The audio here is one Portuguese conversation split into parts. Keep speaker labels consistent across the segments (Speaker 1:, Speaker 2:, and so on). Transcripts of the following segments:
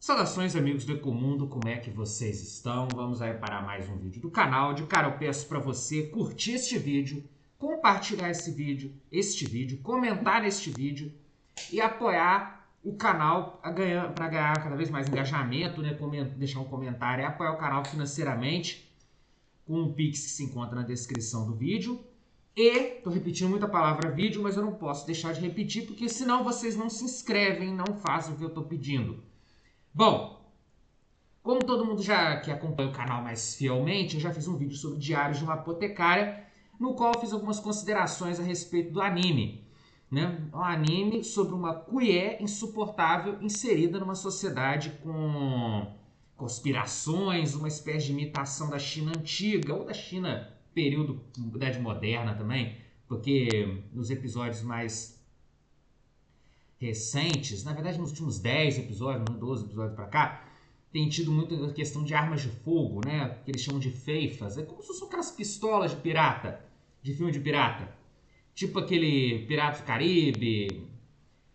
Speaker 1: Saudações, amigos do Ecomundo, como é que vocês estão? Vamos aí para mais um vídeo do canal. De cara, eu peço para você curtir este vídeo, compartilhar este vídeo, comentar este vídeo e apoiar o canal para ganhar cada vez mais engajamento, né? Deixar um comentário e apoiar o canal financeiramente com um Pix que se encontra na descrição do vídeo. E, tô repetindo muita palavra vídeo, mas eu não posso deixar de repetir, porque senão vocês não se inscrevem, não fazem o que eu tô pedindo. Bom, como todo mundo que acompanha o canal mais fielmente, eu já fiz um vídeo sobre Diários de uma Apotecária, no qual eu fiz algumas considerações a respeito do anime. Né? Um anime sobre uma cuié insuportável inserida numa sociedade com conspirações, uma espécie de imitação da China antiga, ou da China período Idade Moderna também, porque nos episódios mais recentes, na verdade nos últimos 10 episódios, 12 episódios pra cá, tem tido muita questão de armas de fogo, né? Que eles chamam de feifas. É como se fossem aquelas pistolas de pirata, de filme de pirata. Tipo aquele Piratas do Caribe,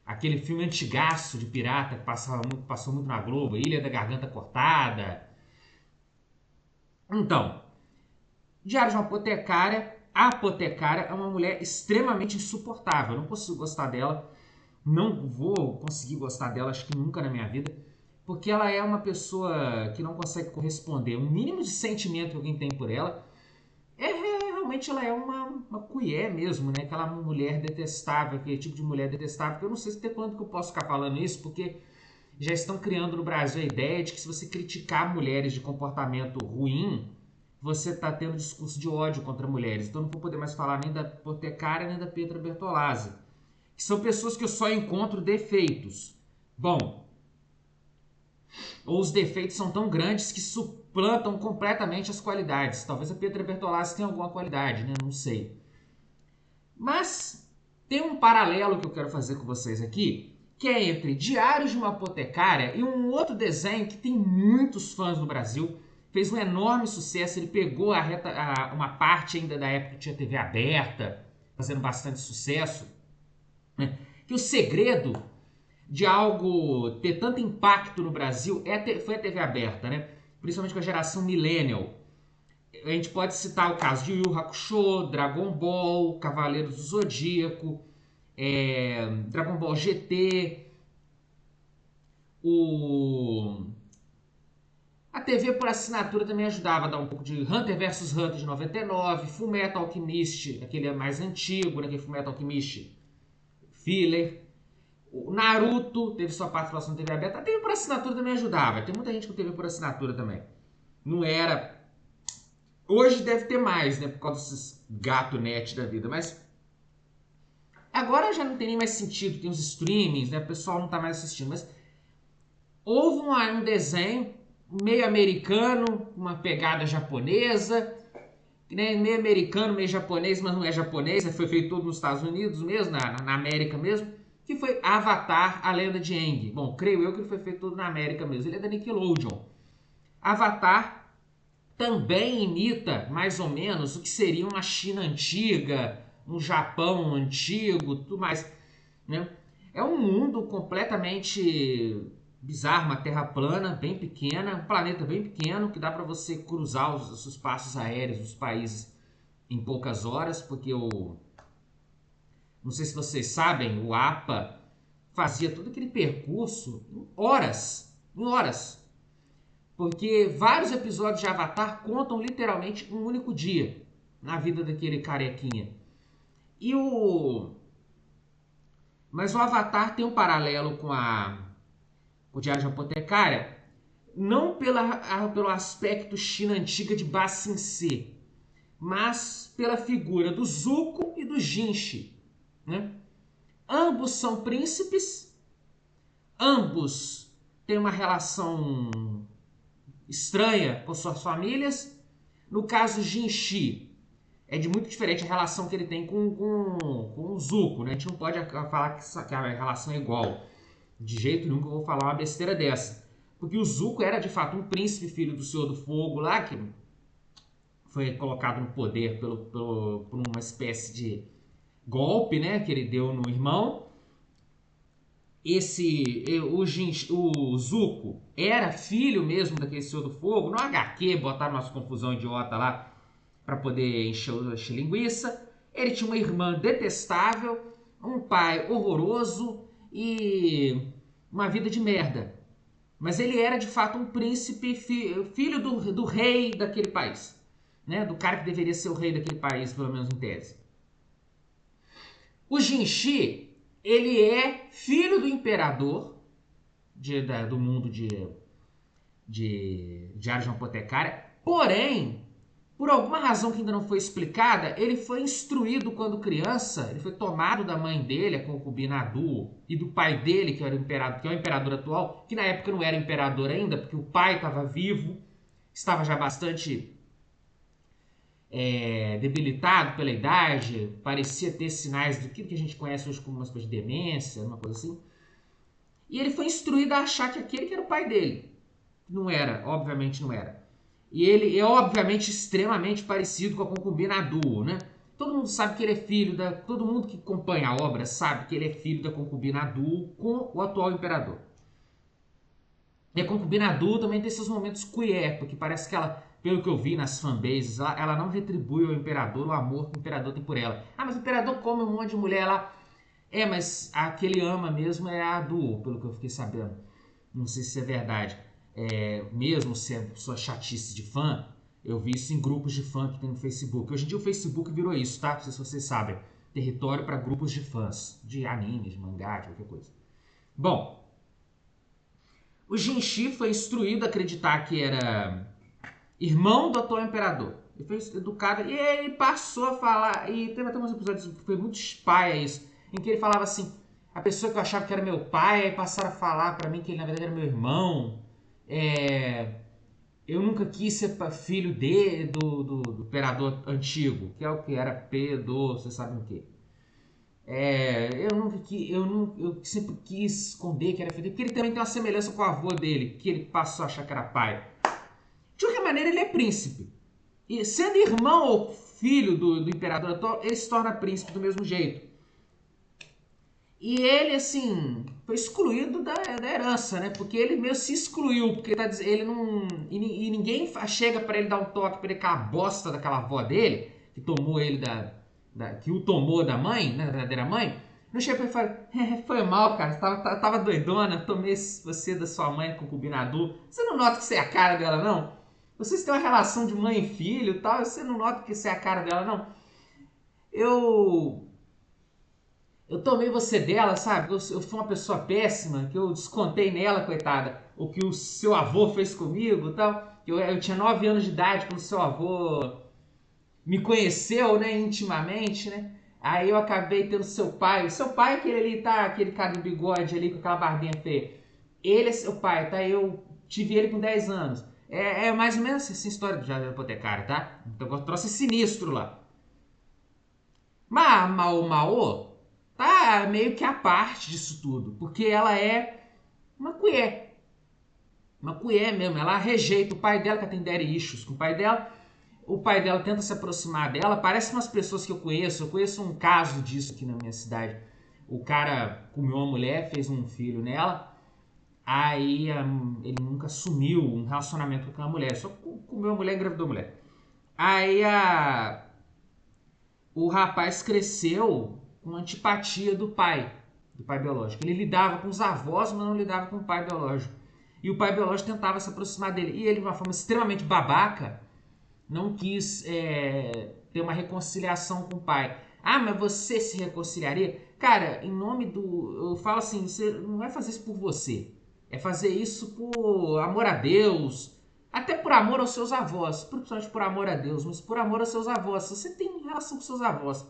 Speaker 1: aquele filme antigaço de pirata que passou muito na Globo, Ilha da Garganta Cortada. Então, Diário de uma Apotecária. A apotecária é uma mulher extremamente insuportável. Eu não consigo gostar dela. Não vou conseguir gostar dela, acho que nunca na minha vida. Porque ela é uma pessoa que não consegue corresponder. O mínimo de sentimento que alguém tem por ela realmente ela é uma cuié mesmo, né? Aquela mulher detestável, aquele tipo de mulher detestável. Que eu não sei se até quando que eu posso ficar falando isso, porque já estão criando no Brasil a ideia de que se você criticar mulheres de comportamento ruim, você está tendo discurso de ódio contra mulheres. Então eu não vou poder mais falar nem da Apotecária nem da Petra Bertolazzi, que são pessoas que eu só encontro defeitos. Bom, ou os defeitos são tão grandes que suplantam completamente as qualidades. Talvez a Petra Bertolazzi tenha alguma qualidade, né? Não sei. Mas tem um paralelo que eu quero fazer com vocês aqui, que é entre Diários de uma Apotecária e um outro desenho que tem muitos fãs no Brasil, fez um enorme sucesso, ele pegou uma parte ainda da época que tinha TV aberta, fazendo bastante sucesso, né? Que o segredo de algo ter tanto impacto no Brasil foi a TV aberta, né? Principalmente com a geração millennial. A gente pode citar o caso de Yu Yu Hakusho, Dragon Ball, Cavaleiros do Zodíaco, Dragon Ball GT, a TV por assinatura também ajudava a dar um pouco de Hunter vs Hunter de 99, Fullmetal Alchemist, aquele mais antigo, né? Aquele Fullmetal Alchemist filler. O Naruto teve sua participação na TV aberta. A TV por assinatura também ajudava. Tem muita gente com TV por assinatura também. Não era. Hoje deve ter mais, né? Por causa desses gato net da vida. Mas agora já não tem nem mais sentido. Tem os streamings, né? O pessoal não tá mais assistindo. Mas houve um desenho meio americano, uma pegada japonesa. Né? Meio americano, meio japonês, mas não é japonês. Né? Foi feito todo nos Estados Unidos mesmo, na América mesmo. Que foi Avatar, a Lenda de Aang. Bom, creio eu que ele foi feito todo na América mesmo. Ele é da Nickelodeon. Avatar também imita, mais ou menos, o que seria uma China antiga, um Japão antigo, tudo mais. Né? É um mundo completamente bizarro, uma terra plana, bem pequena, um planeta bem pequeno, que dá para você cruzar os espaços aéreos dos países em poucas horas, porque não sei se vocês sabem, o APA fazia todo aquele percurso em horas, porque vários episódios de Avatar contam literalmente um único dia na vida daquele carequinha. Mas o Avatar tem um paralelo com o Diário de Apotecária, não pelo aspecto China antiga de Ba Sing Se, mas pela figura do Zuko e do Jinchi, né? Ambos são príncipes, ambos têm uma relação estranha com suas famílias. No caso Jinchi, é de muito diferente a relação que ele tem com o Zuko, né? A gente não pode falar que a relação é igual. De jeito nenhum que eu vou falar uma besteira dessa. Porque o Zuko era de fato um príncipe, filho do Senhor do Fogo lá, que foi colocado no poder por uma espécie de golpe, né, que ele deu no irmão. o Zuko era filho mesmo daquele Senhor do Fogo. No HQ botaram umas confusão idiota lá para poder encher linguiça. Ele tinha uma irmã detestável, um pai horroroso e uma vida de merda. Mas ele era de fato um príncipe, filho do rei daquele país, né? Do cara que deveria ser o rei daquele país, pelo menos em tese. O Jinchi, ele é filho do imperador do mundo de Diário de uma Apotecária, porém, por alguma razão que ainda não foi explicada, ele foi instruído quando criança, ele foi tomado da mãe dele, a concubina Adu, e do pai dele, que é o imperador atual, que na época não era imperador ainda, porque o pai estava vivo, estava já bastante debilitado pela idade, parecia ter sinais do que a gente conhece hoje como uma espécie de demência, uma coisa assim. E ele foi instruído a achar que aquele que era o pai dele. Não era, obviamente não era. E ele é obviamente extremamente parecido com a concubina Adu, né? Todo mundo sabe que ele é filho da... Todo mundo que acompanha a obra sabe que ele é filho da concubina Adu com o atual imperador. E a concubina Adu também tem esses momentos queer, porque parece que ela, pelo que eu vi nas fanbases, ela não retribui ao imperador o amor que o imperador tem por ela. Ah, mas o imperador come um monte de mulher lá. É, mas a que ele ama mesmo é a Adu, pelo que eu fiquei sabendo. Não sei se é verdade. Mesmo se é sua chatice de fã, eu vi isso em grupos de fã que tem no Facebook. Hoje em dia o Facebook virou isso, tá? Não sei se vocês sabem. Território para grupos de fãs. De animes, mangá, de qualquer coisa. Bom, o Jinchi foi instruído a acreditar que era irmão do atual imperador. Ele foi educado e ele passou a falar. E teve até uns episódios que foi muito spaia isso, em que ele falava assim: a pessoa que eu achava que era meu pai, aí passaram a falar pra mim que ele na verdade era meu irmão. Eu nunca quis ser filho do imperador antigo, que é o que era Pedro, você sabe o que. Eu sempre quis esconder que era filho dele, porque ele também tem uma semelhança com o avô dele, que ele passou a achar que era pai. De qualquer maneira, ele é príncipe. E sendo irmão ou filho do imperador atual, ele se torna príncipe do mesmo jeito. E ele, assim, foi excluído da herança, né? Porque ele mesmo se excluiu, porque ele não... E ninguém chega pra ele dar um toque pra ele com a bosta daquela avó dele, que tomou ele que o tomou da mãe, né, da verdadeira mãe. Não chega pra ele e fala: foi mal, cara, tava doidona, tomei você da sua mãe, concubinador. Você não nota que você é a cara dela, não? Vocês têm uma relação de mãe e filho e tal, você não nota que você é a cara dela, não? Eu tomei você dela, sabe? Eu fui uma pessoa péssima, que eu descontei nela, coitada, o que o seu avô fez comigo e tal. Eu tinha 9 anos de idade quando o seu avô me conheceu, né, intimamente, né? Aí eu acabei tendo seu pai. O seu pai, aquele ali, tá? Aquele cara do bigode ali, com aquela barbinha feia. Ele é seu pai, tá? Eu tive ele com 10 anos. É mais ou menos essa história do Jardim Apotecário, tá? Então eu trouxe sinistro lá. Mas a Mao tá meio que a parte disso tudo, porque ela é uma queer. Uma queer mesmo. Ela rejeita o pai dela, que ela tem daddy issues com o pai dela. O pai dela tenta se aproximar dela. Parece umas pessoas que eu conheço. Eu conheço um caso disso aqui na minha cidade. O cara comeu uma mulher, fez um filho nela. Aí ele nunca assumiu um relacionamento com aquela mulher. Só comeu a mulher e engravidou a mulher. Aí o rapaz cresceu com antipatia do pai biológico. Ele lidava com os avós, mas não lidava com o pai biológico. E o pai biológico tentava se aproximar dele. E ele, de uma forma extremamente babaca, não quis ter uma reconciliação com o pai. Ah, mas você se reconciliaria? Cara, em nome do... Eu falo assim, você não vai fazer isso por você. É fazer isso por amor a Deus, até por amor aos seus avós, principalmente por amor a Deus, mas por amor aos seus avós. Se você tem relação com seus avós,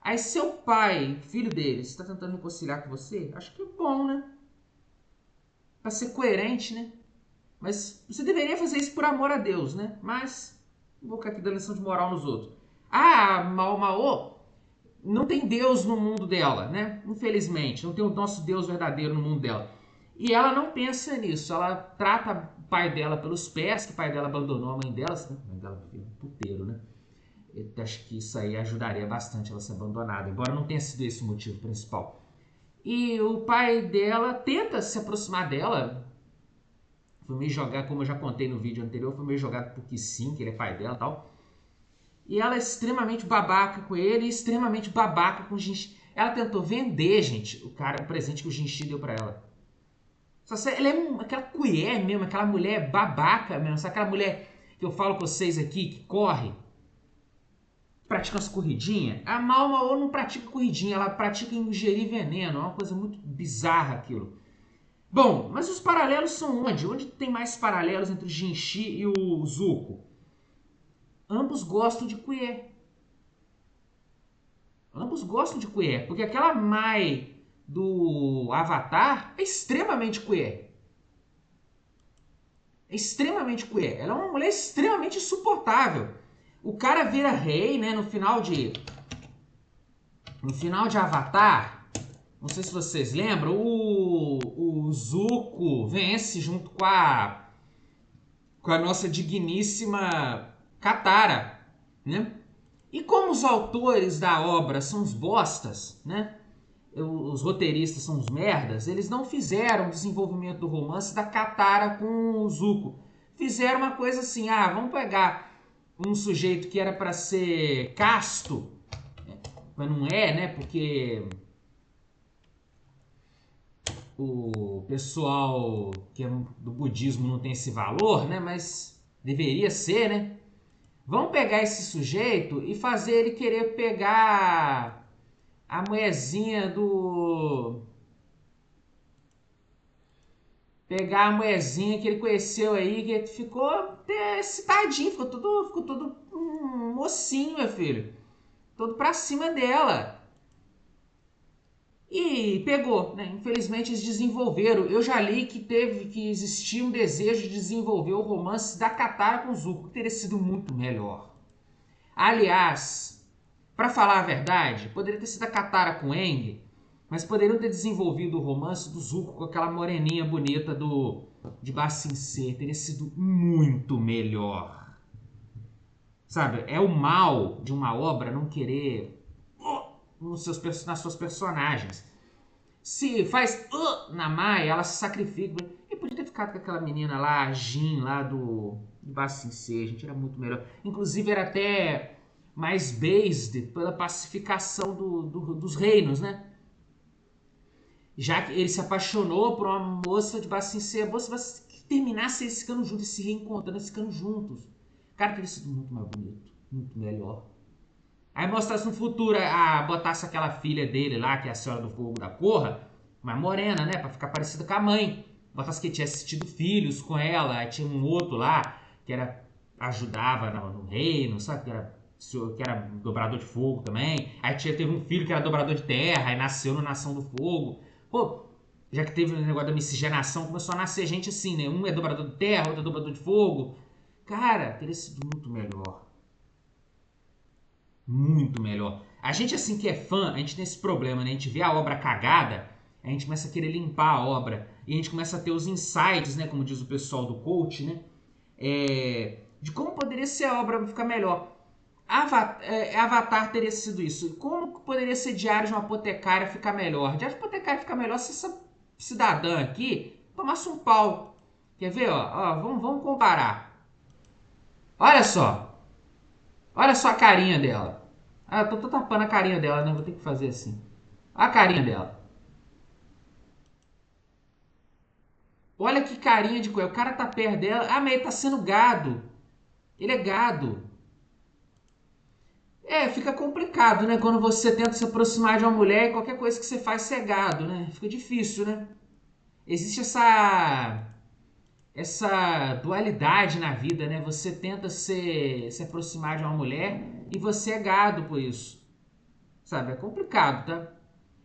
Speaker 1: aí seu pai, filho dele, está tentando reconciliar com você, acho que é bom, né? Pra ser coerente, né? Mas você deveria fazer isso por amor a Deus, né? Mas não vou ficar aqui dando lição de moral nos outros. Ah, Mao não tem Deus no mundo dela, né? Infelizmente, não tem o nosso Deus verdadeiro no mundo dela. E ela não pensa nisso. Ela trata o pai dela pelos pés, que o pai dela abandonou a mãe dela. A mãe dela vivia um puteiro, né? Eu acho que isso aí ajudaria bastante ela ser abandonada, embora não tenha sido esse o motivo principal. E o pai dela tenta se aproximar dela. Foi meio jogado, como eu já contei no vídeo anterior, foi meio jogado porque sim, que ele é pai dela e tal. E ela é extremamente babaca com ele e extremamente babaca com o Jinchi. Ela tentou vender, gente, o presente que o Jinchi deu pra ela. Ela é aquela colher mesmo, aquela mulher babaca mesmo, sabe? Aquela mulher que eu falo com vocês aqui, que corre, pratica umas corridinhas. A Malma não pratica corridinha, ela pratica ingerir veneno, é uma coisa muito bizarra aquilo. Bom, mas os paralelos são onde? Onde tem mais paralelos entre o Jinchi e o Zuko? Ambos gostam de colher. Ambos gostam de colher, porque aquela Mai do Avatar é extremamente queer. É extremamente queer. Ela é uma mulher extremamente insuportável. O cara vira rei, né, no final de Avatar. Não sei se vocês lembram, o Zuko vence junto com a nossa digníssima Katara, né? E como os autores da obra são os bostas, né? Os roteiristas são os merdas, eles não fizeram o desenvolvimento do romance da Katara com o Zuko. Fizeram uma coisa assim, vamos pegar um sujeito que era para ser casto, mas não é, né? Porque o pessoal que é do budismo não tem esse valor, né? Mas deveria ser, né? Vamos pegar esse sujeito e fazer ele querer pegar a mulherzinha do... Pegar a mulherzinha que ele conheceu aí, que ficou até excitadinho, ficou todo mocinho, meu filho. Todo pra cima dela. E pegou, né? Infelizmente eles desenvolveram. Eu já li que existia um desejo de desenvolver o romance da Katara com o Zuko, que teria sido muito melhor. Aliás, para falar a verdade, poderia ter sido a Katara com Aang, mas poderiam ter desenvolvido o romance do Zuko com aquela moreninha bonita de Ba Sing Se. Teria sido muito melhor. Sabe, é o mal de uma obra não querer nas suas personagens. Se faz na Mai, ela se sacrifica. E podia ter ficado com aquela menina lá, a Jin, lá do Ba Sing Se, gente, era muito melhor. Inclusive era até mais based pela pacificação dos reinos, né? Já que ele se apaixonou por uma moça de Ba Sing Se, a moça vai terminasse eles ficando juntos, se reencontrando, ficando juntos. Cara, teria sido muito mais bonito, muito melhor. Aí mostrasse no futuro, botasse aquela filha dele lá, que é a Senhora do Fogo da Corra, mais morena, né? Pra ficar parecida com a mãe. Botasse que tinha assistido filhos com ela, aí tinha um outro lá, que ajudava no reino, sabe? Que era dobrador de fogo também. Aí teve um filho que era dobrador de terra, aí nasceu na Nação do Fogo. Pô, já que teve o negócio da miscigenação, começou a nascer gente assim, né? Um é dobrador de terra, outro é dobrador de fogo. Cara, teria sido muito melhor. Muito melhor. A gente, assim, que é fã, a gente tem esse problema, né? A gente vê a obra cagada, a gente começa a querer limpar a obra. E a gente começa a ter os insights, né? Como diz o pessoal do coach, né? De como poderia ser a obra ficar melhor. Avatar teria sido isso. Como poderia ser Diário de uma Apotecária ficar melhor? Diário de uma Apotecária ficar melhor se essa cidadã aqui tomasse um pau. Quer ver? Vamos comparar. Olha só. Olha só a carinha dela. Eu tô tapando a carinha dela, né? Vou ter que fazer assim. Olha a carinha dela. Olha que carinha de coisa. O cara tá perto dela. Mas ele tá sendo gado. Ele é gado. Fica complicado, né? Quando você tenta se aproximar de uma mulher e qualquer coisa que você faz você é gado, né? Fica difícil, né? Existe essa dualidade na vida, né? Você tenta se aproximar de uma mulher e você é gado por isso. Sabe? É complicado, tá?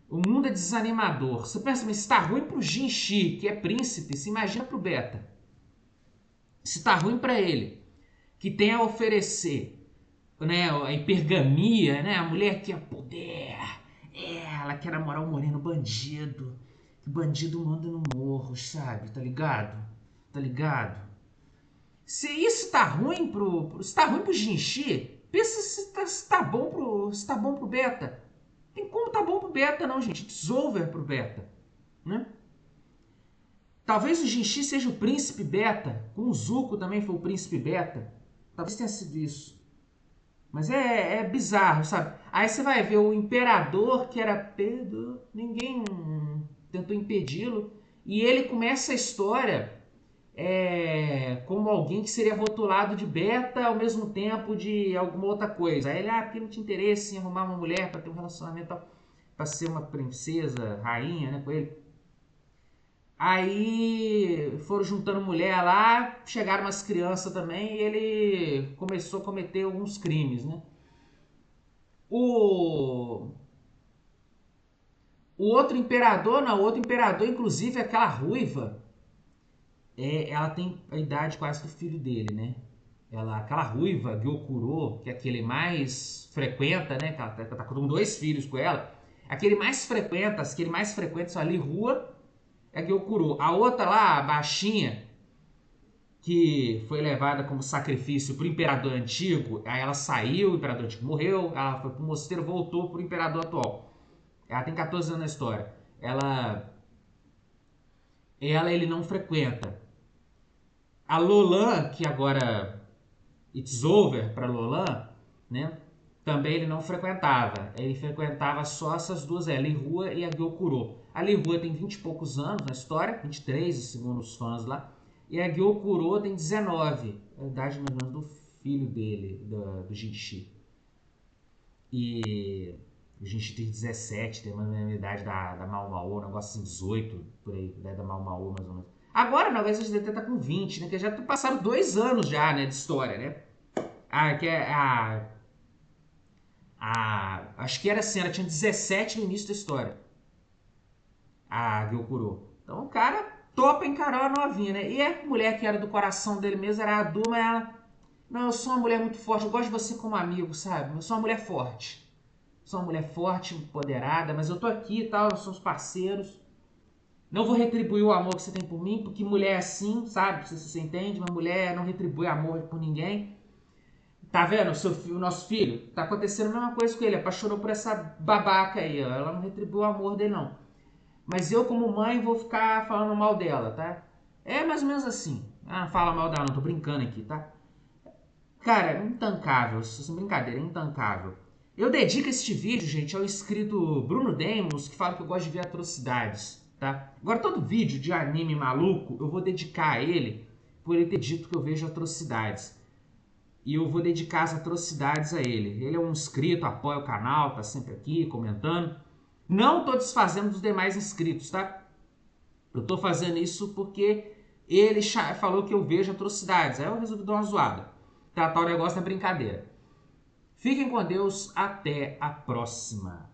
Speaker 1: O mundo é desanimador. Você pensa, mas se tá ruim pro Jinchi, que é príncipe, se imagina pro Beta. Se tá ruim para ele, que tem a oferecer, né, a hipergamia, né, a mulher que é poder, ela quer namorar um moreno bandido, que bandido manda no morro, sabe? Tá ligado? Tá ligado? Se isso tá ruim se tá ruim pro Jinchi, pensa se tá bom pro Beta. Tem como tá bom pro Beta, não, gente. It's over pro Beta, né? Talvez o Jinxi seja o príncipe Beta, como o Zuko também foi o príncipe Beta. Talvez tenha sido isso. Mas é bizarro, sabe? Aí você vai ver o imperador, que era Pedro, ninguém tentou impedi-lo. E ele começa a história como alguém que seria rotulado de beta ao mesmo tempo de alguma outra coisa. Aí ele, porque não tinha interesse em arrumar uma mulher para ter um relacionamento, para ser uma princesa, rainha, né, com ele. Aí foram juntando mulher lá, chegaram umas crianças também e ele começou a cometer alguns crimes, né? O, o outro imperador, não, o outro imperador, inclusive, aquela ruiva, ela tem a idade quase do filho dele, né? Aquela ruiva, Gyokuro, que é aquele mais frequenta, né? Que ela tá com 2 filhos com ela. Aquele mais frequenta, são ali rua, é Gyokuro. A outra lá, a baixinha, que foi levada como sacrifício pro imperador antigo, aí ela saiu, o imperador antigo morreu, ela foi pro mosteiro, voltou pro imperador atual. Ela tem 14 anos na história. Ele não frequenta. A Lolan, que agora it's over para Lolan, né? Também ele não frequentava. Ele frequentava só essas duas, a Lirua e a Gyokuro. A Lirua tem 20 e poucos anos na história, 23, segundo os fãs lá. E a Gyokuro tem 19, a idade mais ou menos do filho dele, do Jinxi. E o Jinxi tem 17, tem a mesma idade da Mau Mau, um negócio assim, 18, por aí, né, da Mau Mau mais ou menos. Agora, não, a GDT tá com 20, né? Que já passaram 2 anos já, né, de história, né? Que é acho que era assim, ela tinha 17 no início da história. A Gyokuro. Então o cara topa encarar a novinha, né? E a mulher que era do coração dele mesmo era a Duma, ela... Não, eu sou uma mulher muito forte, eu gosto de você como amigo, sabe? Eu sou uma mulher forte. Sou uma mulher forte, empoderada, mas eu tô aqui e tal, nós somos parceiros. Não vou retribuir o amor que você tem por mim, porque mulher é assim, sabe? Você entende? Uma mulher não retribui amor por ninguém. Tá vendo? O nosso filho? Tá acontecendo a mesma coisa com ele. Apaixonou por essa babaca aí, ó. Ela não retribuiu o amor dele, não. Mas eu, como mãe, vou ficar falando mal dela, tá? É mais ou menos assim. Ah, fala mal dela, não. Tô brincando aqui, tá? Cara, é intancável. Sem brincadeira, é intancável. Eu dedico este vídeo, gente, ao inscrito Bruno Demos, que fala que eu gosto de ver atrocidades, tá? Agora, todo vídeo de anime maluco, eu vou dedicar a ele por ele ter dito que eu vejo atrocidades. E eu vou dedicar as atrocidades a ele. Ele é um inscrito, apoia o canal, tá sempre aqui comentando. Não tô desfazendo dos demais inscritos, tá? Eu tô fazendo isso porque ele falou que eu vejo atrocidades. Aí eu resolvi dar uma zoada. Tratar o negócio na brincadeira. Fiquem com Deus, até a próxima.